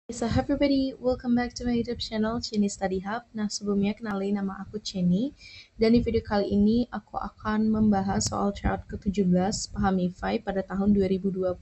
So hi everybody, welcome back to my YouTube channel Chenny Study Hub. Nah, sebelumnya kenalin nama aku Chenny. Dan di video kali ini aku akan membahas soal chart ke-17 Paham IFAI pada tahun 2025,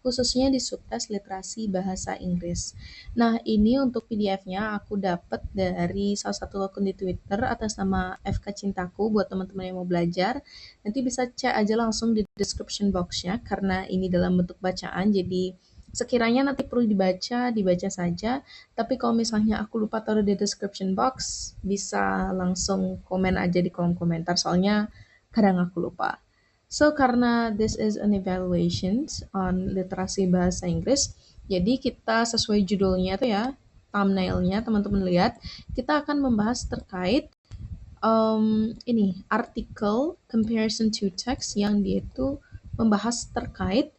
khususnya di subtes literasi bahasa Inggris. Nah, ini untuk PDF-nya aku dapat dari salah satu akun di Twitter atas nama FK Cintaku buat teman-teman yang mau belajar. Nanti bisa cek aja langsung di description box-nya karena ini dalam bentuk bacaan, jadi sekiranya nanti perlu dibaca saja. Tapi kalau misalnya aku lupa taruh di description box, bisa langsung komen aja di kolom komentar, soalnya kadang aku lupa. So, karena this is an evaluation on literasi bahasa Inggris, jadi kita sesuai judulnya tuh ya, thumbnailnya teman-teman lihat, kita akan membahas terkait ini artikel comparison to text yang dia itu membahas terkait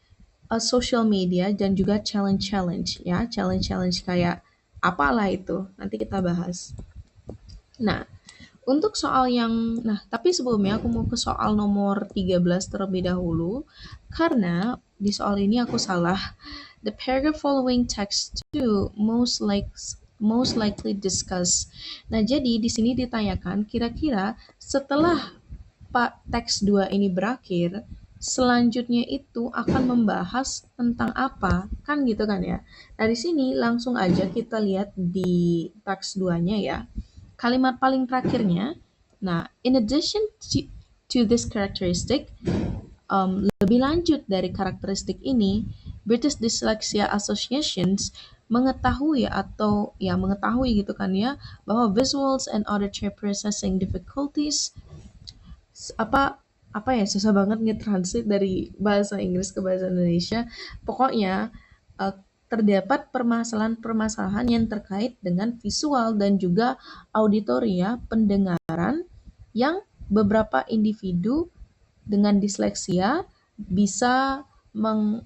social media dan juga challenge-challenge ya, challenge-challenge kayak apalah itu, nanti kita bahas. Nah, untuk soal yang tapi sebelumnya aku mau ke soal nomor 13 terlebih dahulu karena di soal ini aku salah. The paragraph following text to most likely discuss. Nah, jadi di sini ditanyakan kira-kira setelah Pak teks 2 ini berakhir, selanjutnya itu akan membahas tentang apa, kan gitu kan ya. Nah, di sini langsung aja kita lihat di teks 2-nya ya. Kalimat paling terakhirnya, nah, in addition to this characteristic, lebih lanjut dari karakteristik ini, British Dyslexia Associations mengetahui gitu kan ya, bahwa visuals and auditory processing difficulties apa apa ya, susah banget nge-translate dari bahasa Inggris ke bahasa Indonesia. Pokoknya terdapat permasalahan-permasalahan yang terkait dengan visual dan juga auditori ya, pendengaran yang beberapa individu dengan disleksia bisa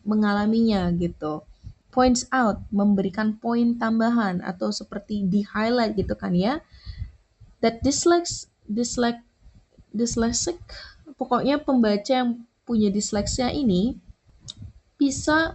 mengalaminya gitu. Points out, memberikan poin tambahan atau seperti di highlight gitu kan ya. That dyslexic, pokoknya pembaca yang punya disleksia ini bisa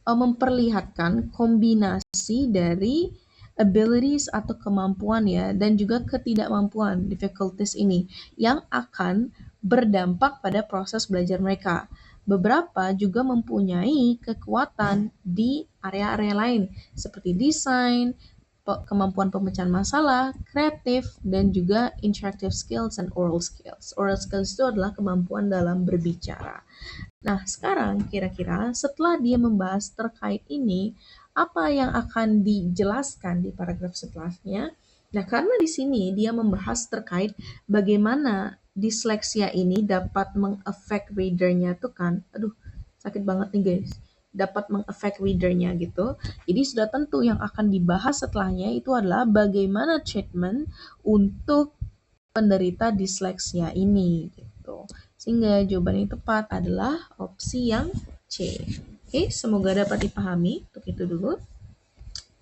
memperlihatkan kombinasi dari abilities atau kemampuan ya, dan juga ketidakmampuan difficulties ini yang akan berdampak pada proses belajar mereka. Beberapa juga mempunyai kekuatan di area-area lain seperti desain, kemampuan pemecahan masalah, kreatif, dan juga interactive skills dan oral skills. Oral skills itu adalah kemampuan dalam berbicara. Nah, sekarang kira-kira setelah dia membahas terkait ini, apa yang akan dijelaskan di paragraf setelahnya? Nah, karena di sini dia membahas terkait bagaimana disleksia ini dapat mengefek readernya tuh kan. Aduh, sakit banget nih guys. Dapat mengefek readernya gitu. Jadi sudah tentu yang akan dibahas setelahnya itu adalah bagaimana treatment untuk penderita disleksia ini gitu. Sehingga jawaban yang tepat adalah opsi yang C. Oke, semoga dapat dipahami. Untuk itu dulu.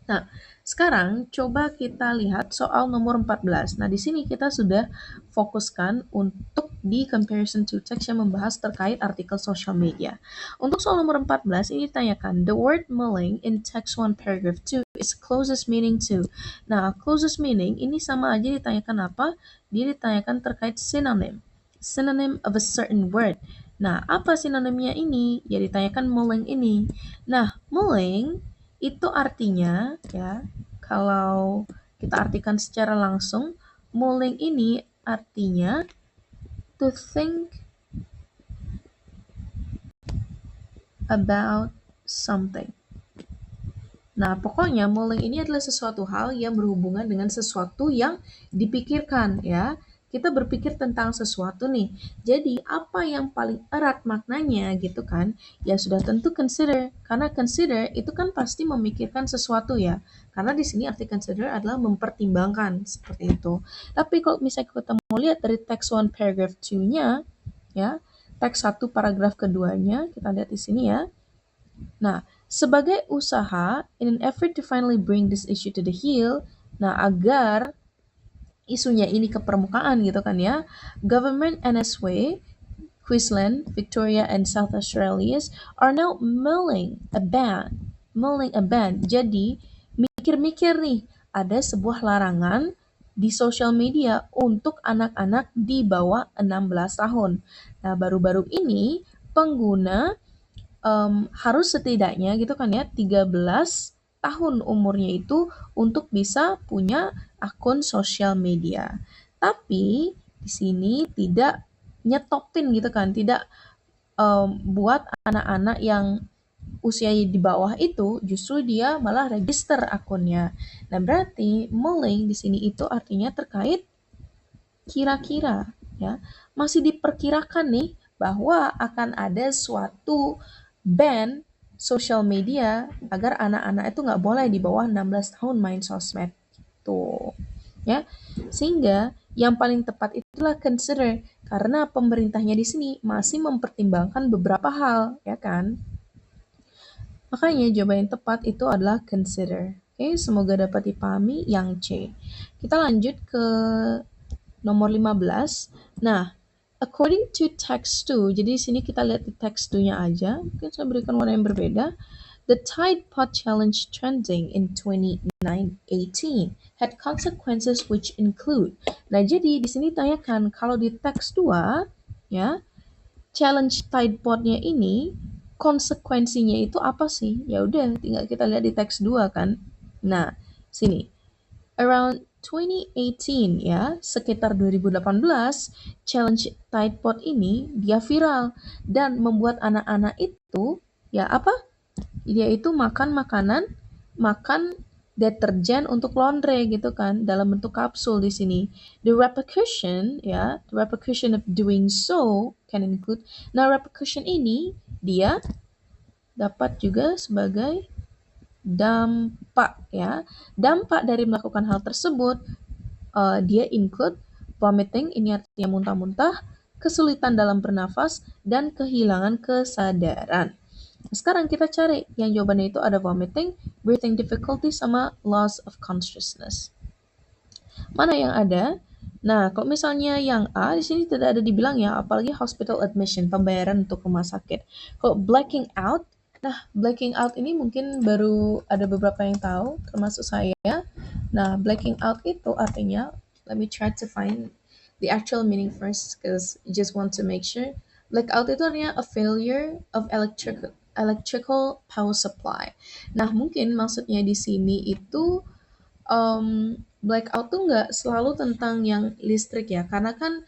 Nah, sekarang coba kita lihat soal nomor 14. Nah, di sini kita sudah fokuskan untuk di comparison to text yang membahas terkait artikel social media. Untuk soal nomor 14 ini ditanyakan, the word mulling in text 1 paragraph 2 is closest meaning to. Nah, closest meaning ini sama aja ditanyakan apa? Dia ditanyakan terkait synonym. Synonym of a certain word. Nah, apa sinonimnya ini? Ya ditanyakan mulling ini. Nah, mulling itu artinya ya, kalau kita artikan secara langsung, mulling ini artinya to think about something. Nah, pokoknya mulling ini adalah sesuatu hal yang berhubungan dengan sesuatu yang dipikirkan ya. Kita berpikir tentang sesuatu nih. Jadi, apa yang paling erat maknanya gitu kan? Ya sudah tentu consider. Karena consider itu kan pasti memikirkan sesuatu ya. Karena di sini arti consider adalah mempertimbangkan seperti itu. Tapi kalau misalnya kita mau lihat dari text 1 paragraph 2-nya ya, teks 1 paragraf keduanya, kita lihat di sini ya. Nah, sebagai usaha, in an effort to finally bring this issue to the heel, nah agar isunya ini ke permukaan gitu kan ya, government NSW, Queensland, Victoria, and South Australia are now mulling a ban mulling a ban. Jadi mikir-mikir nih, ada sebuah larangan di sosial media untuk anak-anak di bawah 16 tahun. Nah, baru-baru ini pengguna harus setidaknya gitu kan ya 13 tahun umurnya itu untuk bisa punya akun sosial media. Tapi di sini tidak nyetopin gitu kan, tidak buat anak-anak yang usianya di bawah itu justru dia malah register akunnya. Nah, berarti mulling di sini itu artinya terkait kira-kira ya, masih diperkirakan nih bahwa akan ada suatu ban social media agar anak-anak itu nggak boleh di bawah 16 tahun main sosmed tuh ya. Sehingga yang paling tepat itulah consider karena pemerintahnya di sini masih mempertimbangkan beberapa hal ya kan. Makanya jawaban yang tepat itu adalah consider. Oke, semoga dapat dipahami yang C. Kita lanjut ke nomor 15. Nah, according to text 2, jadi di sini kita lihat di text 2-nya aja. Mungkin saya berikan warna yang berbeda. The Tide Pod Challenge trending in 2018 had consequences which include. Nah, jadi di sini tanyakan kalau di text 2 ya, challenge Tide Pod-nya ini konsekuensinya itu apa sih? Ya udah, tinggal kita lihat di teks 2 kan. Nah, sini. Around 2018 ya, sekitar 2018, challenge Tide Pod ini dia viral dan membuat anak-anak itu ya apa? Dia itu makan makanan, makan deterjen untuk laundry gitu kan dalam bentuk kapsul di sini. The repercussion ya, the repercussion of doing so can include. Nah, repercussion ini dia dapat juga sebagai dampak ya. Dampak dari melakukan hal tersebut dia include vomiting, ini artinya muntah-muntah, kesulitan dalam bernafas, dan kehilangan kesadaran. Sekarang kita cari yang jawabannya itu ada vomiting, breathing difficulty, sama loss of consciousness. Mana yang ada? Nah, kalau misalnya yang A di sini tidak ada dibilang ya, apalagi hospital admission, pembayaran untuk rumah sakit. Kalau blacking out, nah blacking out ini mungkin baru ada beberapa yang tahu, termasuk saya. Nah, blacking out itu artinya, let me try to find the actual meaning first, because you just want to make sure. Blackout itu artinya a failure of electrical power supply. Nah, mungkin maksudnya di sini itu blackout tuh nggak selalu tentang yang listrik ya, karena kan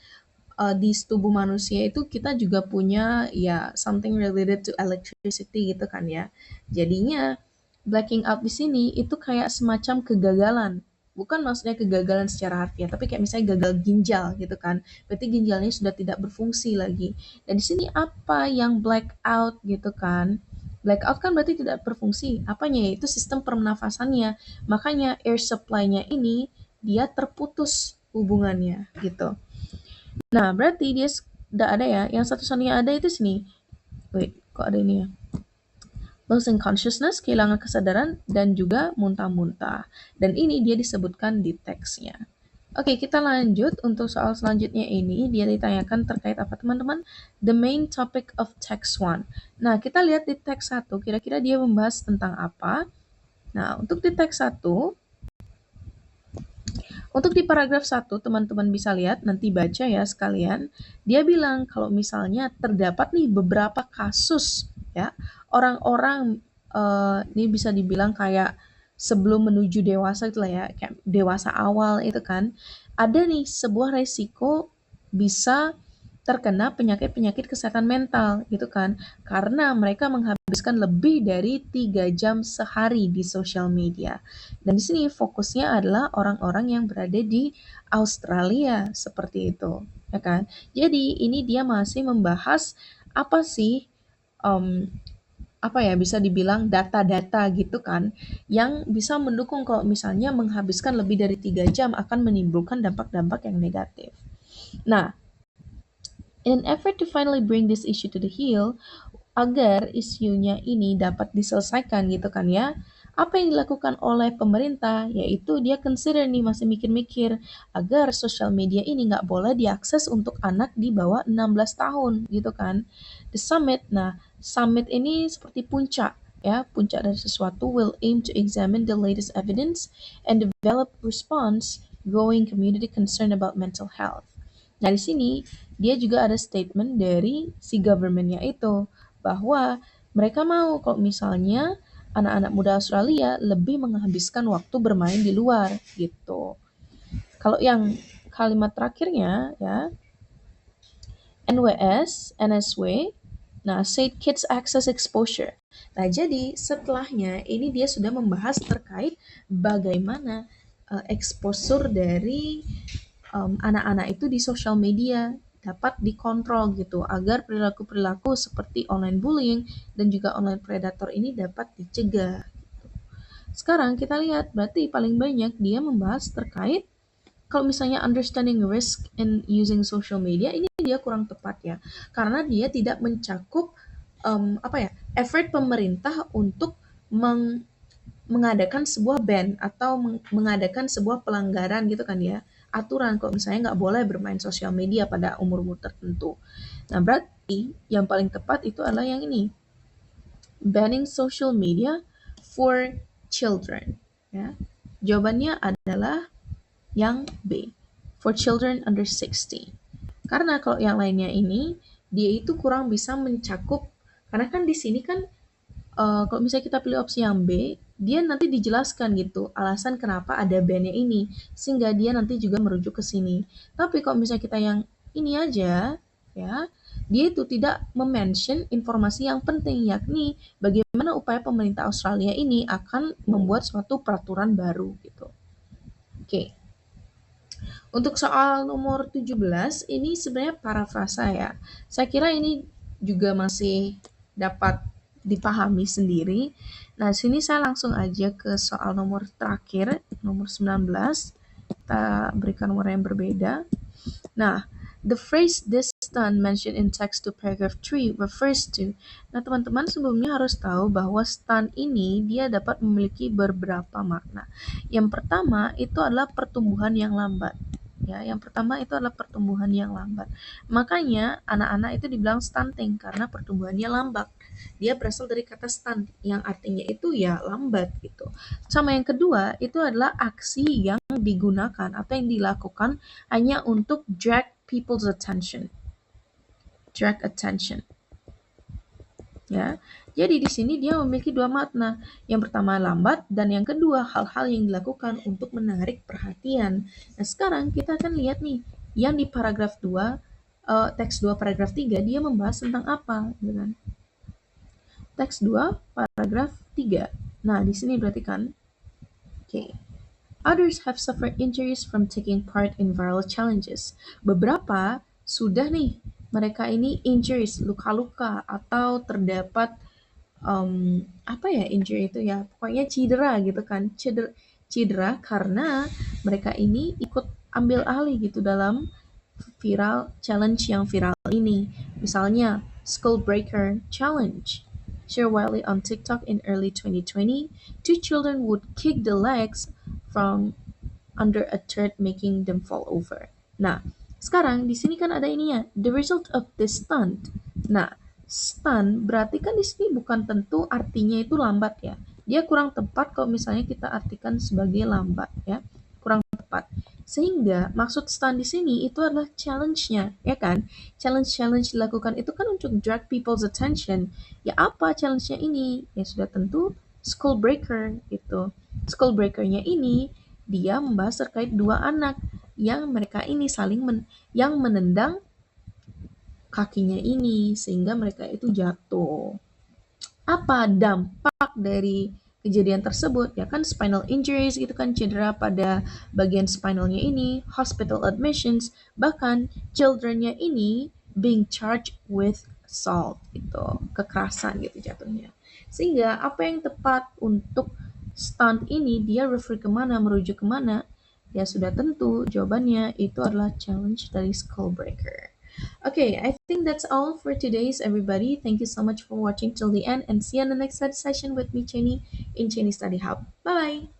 di tubuh manusia itu kita juga punya ya something related to electricity gitu kan ya. Jadinya blacking out di sini itu kayak semacam kegagalan. Bukan maksudnya kegagalan secara harfiah, tapi kayak misalnya gagal ginjal gitu kan. Berarti ginjalnya sudah tidak berfungsi lagi. Dan di sini apa yang blackout gitu kan? Blackout kan berarti tidak berfungsi. Apanya ya? Itu sistem pernafasannya. Makanya air supply-nya ini dia terputus hubungannya gitu. Nah, berarti dia udah ada ya. Yang satu-satunya ada itu sini. Wait, kok ada ini ya? Losing consciousness, kehilangan kesadaran, dan juga muntah-muntah. Dan ini dia disebutkan di teksnya. Oke, kita lanjut untuk soal selanjutnya ini. Dia ditanyakan terkait apa teman-teman? The main topic of text 1. Nah, kita lihat di teks 1, kira-kira dia membahas tentang apa? Nah, untuk di teks 1, untuk di paragraf 1, teman-teman bisa lihat, nanti baca ya sekalian. Dia bilang kalau misalnya terdapat nih beberapa kasus ya, orang-orang ini bisa dibilang kayak sebelum menuju dewasa gitu lah ya, kayak dewasa awal itu kan, ada nih sebuah resiko bisa terkena penyakit-penyakit kesehatan mental gitu kan, karena mereka menghabiskan lebih dari 3 jam sehari di sosial media. Dan di sini fokusnya adalah orang-orang yang berada di Australia seperti itu, ya kan? Jadi ini dia masih membahas apa sih apa ya bisa dibilang data-data gitu kan yang bisa mendukung kalau misalnya menghabiskan lebih dari 3 jam akan menimbulkan dampak-dampak yang negatif. Nah, in an effort to finally bring this issue to the heel, agar isunya ini dapat diselesaikan gitu kan ya. Apa yang dilakukan oleh pemerintah yaitu dia consider nih masih mikir-mikir agar sosial media ini nggak boleh diakses untuk anak di bawah 16 tahun gitu kan. The summit, nah summit ini seperti puncak ya, puncak dari sesuatu will aim to examine the latest evidence and develop response growing community concern about mental health. Nah, di sini dia juga ada statement dari si government-nya itu bahwa mereka mau kalau misalnya anak-anak muda Australia lebih menghabiskan waktu bermain di luar gitu. Kalau yang kalimat terakhirnya ya, NWS, NSW, nah said kids access exposure. Nah, jadi setelahnya ini dia sudah membahas terkait bagaimana exposure dari anak-anak itu di sosial media dapat dikontrol gitu agar perilaku-perilaku seperti online bullying dan juga online predator ini dapat dicegah. Sekarang kita lihat berarti paling banyak dia membahas terkait kalau misalnya understanding risk in using social media ini dia kurang tepat ya karena dia tidak mencakup effort pemerintah untuk mengadakan sebuah ban atau mengadakan sebuah pelanggaran gitu kan ya aturan kalau misalnya nggak boleh bermain sosial media pada umur-umur tertentu. Nah, berarti yang paling tepat itu adalah yang ini, banning social media for children ya. Jawabannya adalah yang B, for children under 16. Karena kalau yang lainnya ini dia itu kurang bisa mencakup karena kan di sini kan kalau misalnya kita pilih opsi yang B, dia nanti dijelaskan gitu alasan kenapa ada bandnya ini, sehingga dia nanti juga merujuk ke sini. Tapi kalau misalnya kita yang ini aja, ya, dia itu tidak mention informasi yang penting, yakni bagaimana upaya pemerintah Australia ini akan membuat suatu peraturan baru gitu. Oke. Untuk soal nomor 17, ini sebenarnya parafrasa ya. Saya kira ini juga masih dapat dipahami sendiri. Nah, sini saya langsung aja ke soal nomor terakhir, nomor 19. Kita berikan nomor yang berbeda. Nah, the phrase this stunt mentioned in text to paragraph 3 refers to. Nah, teman-teman sebelumnya harus tahu bahwa stunt ini dia dapat memiliki beberapa makna. Yang pertama itu adalah pertumbuhan yang lambat. Ya, yang pertama itu adalah pertumbuhan yang lambat. Makanya anak-anak itu dibilang stunting karena pertumbuhannya lambat. Dia berasal dari kata stunt yang artinya itu ya lambat gitu. Sama yang kedua itu adalah aksi yang digunakan atau yang dilakukan hanya untuk drag people's attention. Drag attention. Ya. Jadi di sini dia memiliki dua makna. Yang pertama lambat dan yang kedua hal-hal yang dilakukan untuk menarik perhatian. Nah, sekarang kita akan lihat nih yang di paragraf 2 teks 2 paragraf 3 dia membahas tentang apa gitu kan. Teks 2 paragraf 3. Nah, di sini berarti kan oke. Others have suffered injuries from taking part in viral challenges. Beberapa sudah nih mereka ini injuries, luka-luka atau terdapat injury itu ya pokoknya cedera gitu kan, cedera karena mereka ini ikut ambil alih gitu dalam viral challenge yang viral ini. Misalnya Skull Breaker Challenge share widely on TikTok in early 2020. Two children would kick the legs from under a third making them fall over. Nah, sekarang di sini kan ada ininya, the result of this stunt. Nah, stunt berarti kan di sini bukan tentu artinya itu lambat ya. Dia kurang tepat kalau misalnya kita artikan sebagai lambat ya. Kurang tepat. Sehingga maksud stunt di sini itu adalah challenge-nya, ya kan? Challenge dilakukan itu kan untuk drag people's attention. Ya apa challenge-nya ini? Ya sudah tentu Skull Breaker gitu. Skull Breaker-nya ini dia membahas terkait dua anak yang mereka ini yang menendang kakinya ini sehingga mereka itu jatuh. Apa dampak dari kejadian tersebut? Ya kan spinal injuries gitu kan, cedera pada bagian spinalnya ini, hospital admissions, bahkan childrennya ini being charged with assault gitu, kekerasan gitu jatuhnya. Sehingga apa yang tepat untuk stunt ini dia refer kemana, merujuk kemana? Ya sudah tentu jawabannya itu adalah challenge dari Skullbreaker. Okay, I think that's all for today's everybody. Thank you so much for watching till the end and see you in the next session with me, Cheney, in Cheney Study Hub. Bye bye.